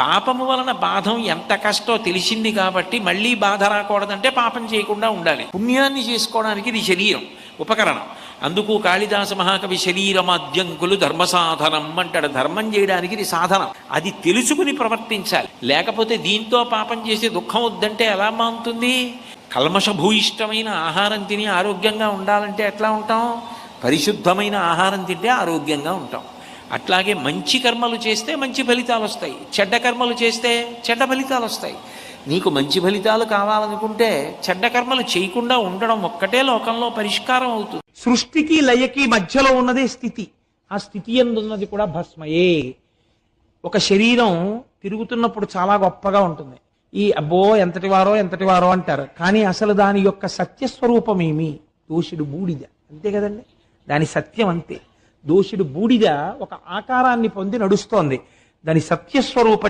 పాపము వలన బాధం ఎంత కష్టో తెలిసింది కాబట్టి మళ్ళీ బాధ రాకూడదంటే పాపం చేయకుండా ఉండాలి. పుణ్యాన్ని చేసుకోవడానికి ఇది శరీరం ఉపకరణం. అందుకు కాళిదాస మహాకవి శరీరమాద్యంకులు ధర్మ సాధనం అంటాడు. ధర్మం చేయడానికి ఇది సాధనం. అది తెలుసుకుని ప్రవర్తించాలి. లేకపోతే దీంతో పాపం చేసి దుఃఖం వద్దంటే ఎలా మానుతుంది? కల్మషభూయిష్టమైన ఆహారం తిని ఆరోగ్యంగా ఉండాలంటే ఎట్లా ఉంటాం? పరిశుద్ధమైన ఆహారం తింటే ఆరోగ్యంగా ఉంటాం. అట్లాగే మంచి కర్మలు చేస్తే మంచి ఫలితాలు వస్తాయి, చెడ్డ కర్మలు చేస్తే చెడ్డ ఫలితాలు వస్తాయి. నీకు మంచి ఫలితాలు కావాలనుకుంటే చెడ్డ కర్మలు చేయకుండా ఉండడం ఒక్కటే లోకంలో పరిష్కారం అవుతుంది. సృష్టికి లయకి మధ్యలో ఉన్నదే స్థితి. ఆ స్థితి ఎందున్నది కూడా భస్మయే. ఒక శరీరం తిరుగుతున్నప్పుడు చాలా గొప్పగా ఉంటుంది. ఈ అబ్బో ఎంతటి వారో అంటారు. కానీ అసలు దాని యొక్క సత్యస్వరూపం ఏమి? దోషుడు బూడిద, అంతే కదండి. దాని సత్యం అంతే. దోషుడు బూడిద ఒక ఆకారాన్ని పొంది నడుస్తోంది. దాని సత్యస్వరూపం